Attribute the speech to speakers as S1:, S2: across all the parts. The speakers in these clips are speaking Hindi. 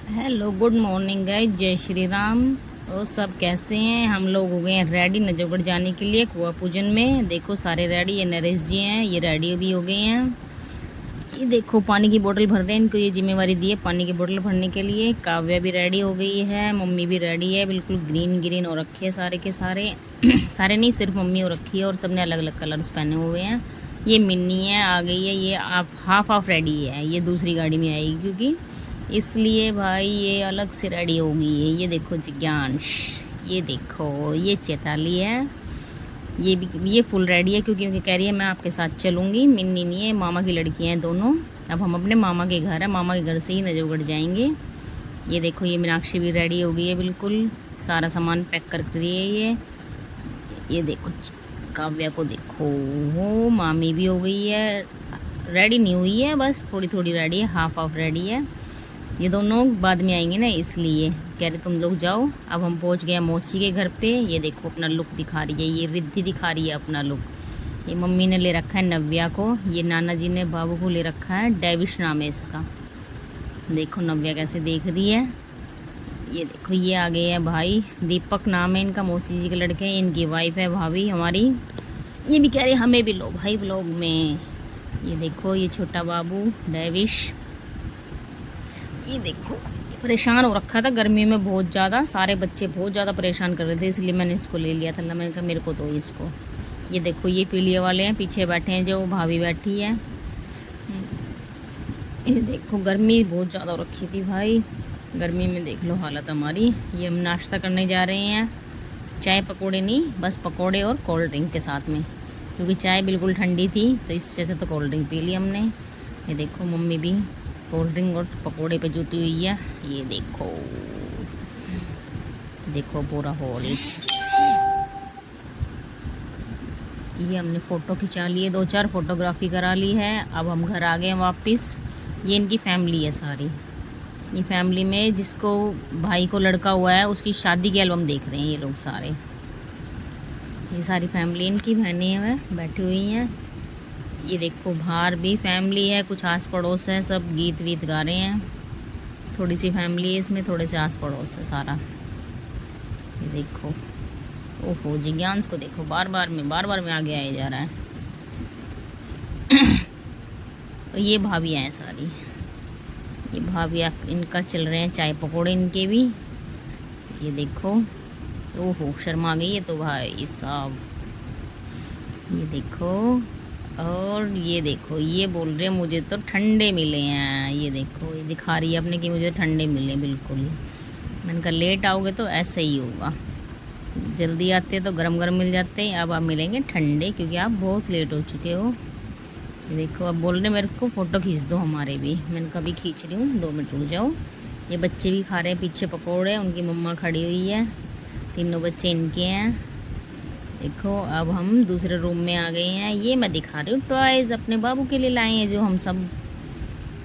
S1: हेलो गुड मॉर्निंग गाइस, जय श्री राम। और सब कैसे हैं? हम लोग हो गए हैं रेडी नजफगढ़ जाने के लिए कुआ पूजन में। देखो सारे रेडी, ये नरेश जी हैं, ये रेडी भी हो गए हैं। ये देखो पानी की बोतल भर रहे हैं, इनको ये जिम्मेवारी दी है पानी की बोतल भरने के लिए। काव्या भी रेडी हो गई है, मम्मी भी रेडी है, बिल्कुल ग्रीन ग्रीन हो रखे है सारे के सारे सारे नहीं, सिर्फ मम्मी हो रखी है और सबने अलग अलग कलर्स पहने हुए हैं। ये मिन्नी है, आ गई है, ये हाफ हाफ रेडी है, ये दूसरी गाड़ी में आएगी क्योंकि इसलिए भाई ये अलग से रेडी हो गई है। ये देखो जिज्ञांश, ये देखो ये चैताली है, ये भी ये फुल रेडी है क्योंकि उनकी कह रही है मैं आपके साथ चलूँगी। मिन्नी नहीं है, मामा की लड़कियाँ हैं दोनों। अब हम अपने मामा के घर है, मामा के घर से ही नजफगढ़ जाएंगे। ये देखो ये मीनाक्षी भी रेडी हो गई है, बिल्कुल सारा सामान पैक कर रही है ये देखो काव्या को देखो, वो मामी भी हो गई है, रेडी नहीं हुई है, बस थोड़ी थोड़ी रेडी है, हाफ हाफ रेडी है। ये दोनों बाद में आएंगे ना, इसलिए कह रहे तुम लोग जाओ। अब हम पहुंच गए मौसी के घर पे। ये देखो अपना लुक दिखा रही है, ये रिद्धि दिखा रही है अपना लुक। ये मम्मी ने ले रखा है नव्या को, ये नाना जी ने बाबू को ले रखा है, डेविश नाम है इसका। देखो नव्या कैसे देख रही है। ये देखो ये आ गए हैं भाई, दीपक नाम है इनका, मौसी जी के लड़के हैं, इनकी वाइफ है भाभी हमारी। ये भी कह रहे हमें भी लो भाई ब्लॉग में। ये देखो ये छोटा बाबू डेविश, ये देखो परेशान हो रखा था गर्मी में बहुत ज़्यादा, सारे बच्चे बहुत ज़्यादा परेशान कर रहे थे, इसलिए मैंने इसको ले लिया था। मैंने कहा मेरे को दो इसको। ये देखो ये पीलिए वाले हैं, पीछे बैठे हैं जो भाभी बैठी है। ये देखो गर्मी बहुत ज़्यादा हो रखी थी भाई, गर्मी में देख लो हालत हमारी। ये हम नाश्ता करने जा रहे हैं, चाय पकौड़े नहीं, बस पकौड़े और कोल्ड ड्रिंक के साथ में, क्योंकि चाय बिल्कुल ठंडी थी तो इससे तो कोल्ड ड्रिंक पी ली हमने। ये देखो मम्मी भी कोल्ड ड्रिंक और पकोड़े पे जुटी हुई है। ये देखो देखो पूरा हॉल। ये हमने फ़ोटो खिंचा लिए, 2-4 फोटोग्राफी करा ली है। अब हम घर आ गए वापस। ये इनकी फैमिली है सारी, ये फैमिली में जिसको भाई को लड़का हुआ है उसकी शादी की एल्बम देख रहे हैं ये लोग सारे। ये सारी फैमिली इनकी बहनें हैं बैठी हुई हैं। ये देखो बाहर भी फैमिली है, कुछ आस पड़ोस है, सब गीत वीत गा रहे हैं। थोड़ी सी फैमिली है इसमें, थोड़े से आस पड़ोस है सारा। ये देखो ओहो जिज्ञांश को देखो, बार बार में आगे आया जा रहा है। तो ये भाभी हैं सारी, ये भाभी इनका चल रहे हैं चाय पकौड़े इनके भी। ये देखो ओहो शर्मा गई है तो भाई साहब। ये देखो और ये देखो ये बोल रहे हैं मुझे तो ठंडे मिले हैं। ये देखो ये दिखा रही है अपने कि मुझे ठंडे मिले बिल्कुल ही। मैंने कहा लेट आओगे तो ऐसा ही होगा, जल्दी आते तो गरम गरम मिल जाते हैं, अब आप मिलेंगे ठंडे क्योंकि आप बहुत लेट हो चुके हो। ये देखो अब बोल रहे मेरे को फ़ोटो खींच दो हमारे भी। मैंने कभी खींच रही हूँ, 2 मिनट रुक जाओ। ये बच्चे भी खा रहे हैं पीछे पकौड़े, उनकी मम्मा खड़ी हुई है, तीनों बच्चे इनके हैं। देखो अब हम दूसरे रूम में आ गए हैं। ये मैं दिखा रही हूँ टॉयज़ अपने बाबू के लिए लाए हैं जो हम सब।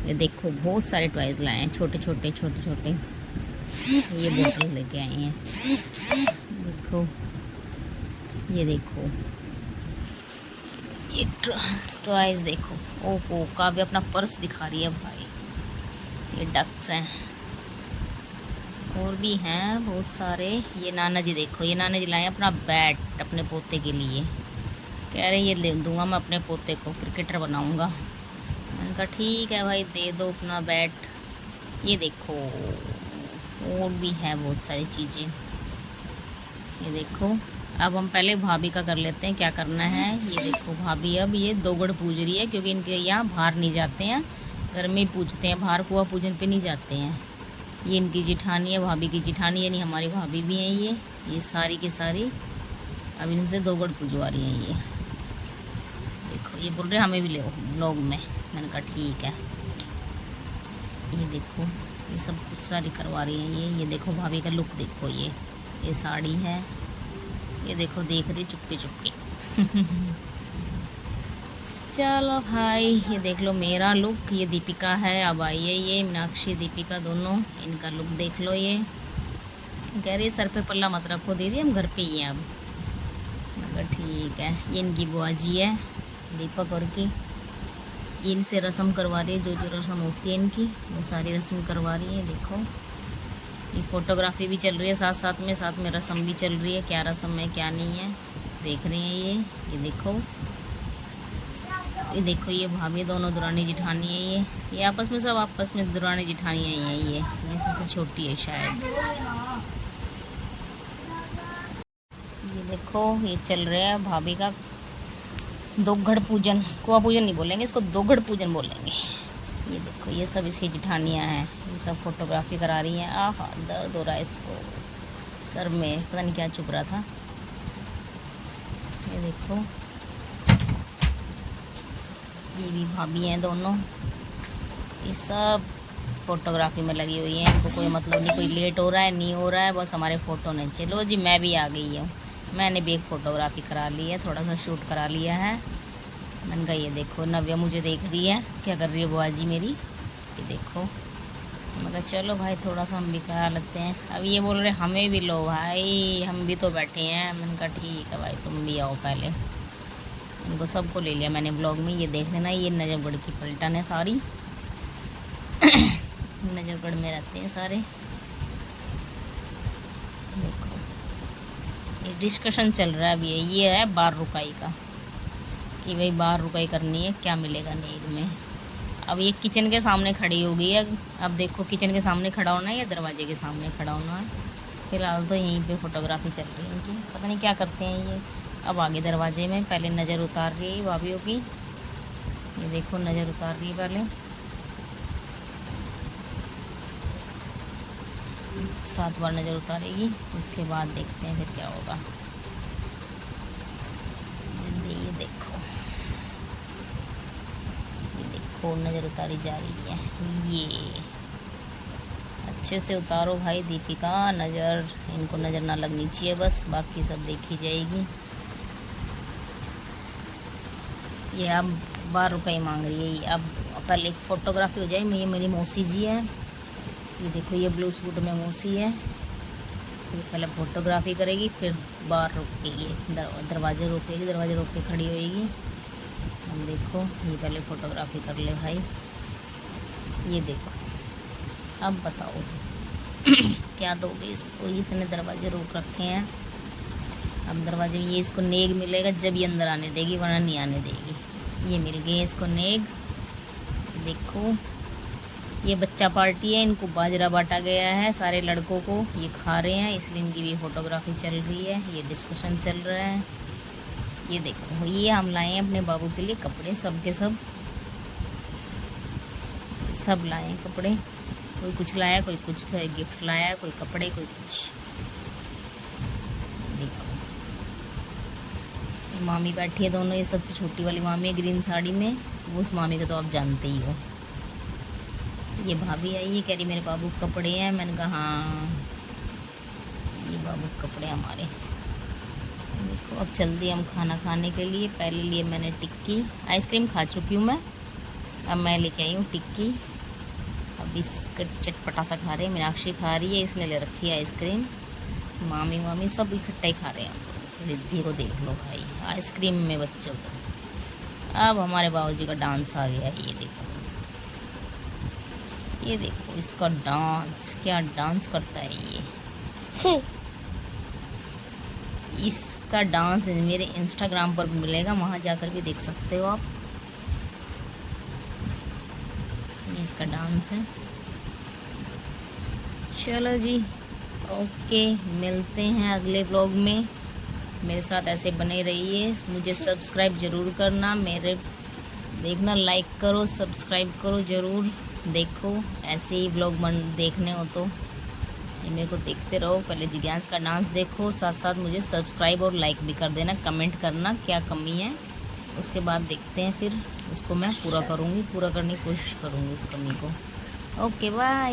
S1: ये देखो बहुत सारे टॉयज़ लाए हैं, छोटे छोटे छोटे छोटे। ये बोतल लेके आए हैं। देखो ये देखो ये टॉयज़ देखो। ओहो काव्य अपना पर्स दिखा रही है भाई। ये डक्स हैं और भी हैं बहुत सारे। ये नाना जी देखो, ये नाना जी लाए अपना बैट अपने पोते के लिए, कह रहे ये ले दूंगा मैं अपने पोते को, क्रिकेटर बनाऊंगा। मैंने कहा ठीक है भाई दे दो अपना बैट। ये देखो और भी है बहुत सारी चीज़ें। ये देखो अब हम पहले भाभी का कर लेते हैं क्या करना है। ये देखो भाभी अब ये दोगड़ पूज रही है क्योंकि इनके यहाँ बाहर नहीं जाते हैं, घर में ही पूजते हैं, बाहर कुआ पूजन पे नहीं जाते हैं। ये इनकी जिठानी है, भाभी की जिठानी यानी हमारी भाभी भी हैं ये सारी की सारी अब इनसे दोगड़ पूजवा रही हैं। ये देखो ये बोल रहे हमें भी ले व्लॉग में। मैंने कहा ठीक है। ये देखो ये सब कुछ सारी करवा रही हैं ये देखो भाभी का लुक देखो, ये साड़ी है, ये देखो देख रही चुपके चुपके। चलो भाई ये देख लो मेरा लुक। ये दीपिका है, अब आई है ये मीनाक्षी दीपिका दोनों, इनका लुक देख लो। ये कह रही सर पे पल्ला मत रखो दीदी हम घर पे ही हैं अब। मगर ठीक है। ये इनकी बुआ जी है दीपक और की, इनसे रस्म करवा रही है, जो जो रस्म होती है इनकी वो सारी रस्म करवा रही है। देखो ये फोटोग्राफी भी चल रही है साथ में रस्म भी चल रही है। क्या रस्म है क्या नहीं है देख रहे हैं ये देखो ये भाभी दोनों दुरानी जिठानी है। ये आपस में सब आपस में दुरानी जिठानी है। ये सबसे छोटी है शायद। ये देखो ये चल रहा है भाभी का दोघड़ पूजन। कुआं पूजन नहीं बोलेंगे इसको, दोघड़ पूजन बोलेंगे। ये देखो ये सब इसकी जिठानियाँ हैं। ये सब फोटोग्राफी करा रही हैं। आहा दर्द हो रहा है इसको सर में, पता नहीं क्या चुभ रहा था। ये देखो ये भी भाभी हैं दोनों। ये सब फोटोग्राफी में लगी हुई है। इनको कोई मतलब नहीं, कोई लेट हो रहा है नहीं हो रहा है, बस हमारे फ़ोटो नहीं। चलो जी मैं भी आ गई हूँ। मैंने भी एक फ़ोटोग्राफी करा ली है, थोड़ा सा शूट करा लिया है। मैंने कहा ये देखो नव्या मुझे देख रही है क्या कर रही है बुआजी मेरी। ये देखो मैं कहा चलो भाई थोड़ा सा हम भी करा लेते हैं। अब ये बोल रहे हमें भी लो भाई, हम भी तो बैठे हैं। मैंने कहा ठीक है भाई तुम भी आओ पहले। इनको सबको ले लिया मैंने ब्लॉग में। ये देख लेना ये नजफगढ़ की पलटन है सारी। नजफगढ़ में रहते हैं सारे। देखो ये डिस्कशन चल रहा है अभी। ये है 12 रुपये का कि भाई 12 रुपये करनी है, क्या मिलेगा नेग में। अब ये किचन के सामने खड़ी हो गई है। अब देखो किचन के सामने खड़ा होना है या दरवाजे के सामने खड़ा होना है। फ़िलहाल तो यहीं पे फोटोग्राफी चल रही है इनकी, पता नहीं क्या करते हैं ये। अब आगे दरवाजे में पहले नज़र उतार रही है भाभीयों की। ये देखो नज़र उतार रही है पहले, 7 बार नज़र उतारेगी। उसके बाद देखते हैं फिर क्या होगा। ये देखो नज़र उतारी जा रही है। ये अच्छे से उतारो भाई दीपिका नज़र, इनको नज़र ना लगनी चाहिए बस, बाकी सब देखी जाएगी। ये अब 12 रुपये मांग रही है। ये अब पहले एक फ़ोटोग्राफी हो जाए। ये मेरी मौसी जी है। ये देखो ये ब्लू सूट में मौसी है। फिर पहले फ़ोटोग्राफी करेगी फिर बाहर रोकेगी, दरवाजे रोकेगी, दरवाजे रोक के खड़ी होएगी। हम देखो ये पहले फ़ोटोग्राफी कर ले भाई। ये देखो अब बताओ क्या दोगे इसको। इसने दरवाजे रोक रखे हैं। अब दरवाजे में ये इसको नेग मिलेगा जब ये अंदर आने देगी, वरना नहीं आने देगी। ये मिल गई इसको नेग। देखो ये बच्चा पार्टी है, इनको बाजरा बांटा गया है सारे लड़कों को, ये खा रहे हैं इसलिए इनकी भी फ़ोटोग्राफी चल रही है। ये डिस्कशन चल रहा है। ये देखो ये हम लाए हैं अपने बाबू के लिए कपड़े, सब के सब लाए हैं कपड़े। कोई कुछ लाया, कोई कुछ गिफ्ट लाया, कोई कपड़े कोई कुछ। देखो ये मामी बैठी है दोनों। ये सबसे छोटी वाली मामी है ग्रीन साड़ी में, वो उस मामी को तो आप जानते ही हो। ये भाभी आई है कह रही मेरे बाबू के कपड़े हैं। मैंने कहा हाँ ये बाबू के कपड़े हमारे। देखो अब चलते हम खाना खाने के लिए। पहले लिए मैंने टिक्की, आइसक्रीम खा चुकी हूँ मैं। अब मैं लेके आई हूँ टिक्की। अब बिस्किट चटपटा सा खा रहे हैं। मीनाक्षी खा रही है, इसने ले रखी है आइसक्रीम। मामी सब इकट्ठा ही खा रहे हैं। रिद्धि को देख लो भाई आइसक्रीम में बच्चों को। अब हमारे बाबूजी का डांस आ गया है। ये देखो इसका डांस, क्या डांस करता है ये। इसका डांस मेरे इंस्टाग्राम पर भी मिलेगा, वहाँ जाकर भी देख सकते हो आप। ये इसका डांस है। चलो जी ओके, मिलते हैं अगले व्लॉग में। मेरे साथ ऐसे बने रहिए। मुझे सब्सक्राइब ज़रूर करना, मेरे देखना, लाइक करो, सब्सक्राइब करो ज़रूर। देखो ऐसे ही व्लॉग देखने हो तो ये मेरे को देखते रहो। पहले जिज्ञास का डांस देखो, साथ साथ मुझे सब्सक्राइब और लाइक भी कर देना, कमेंट करना क्या कमी है। उसके बाद देखते हैं फिर उसको मैं पूरा करूँगी, पूरा करने की कोशिश करूँगी उस कमी को। Okay bye.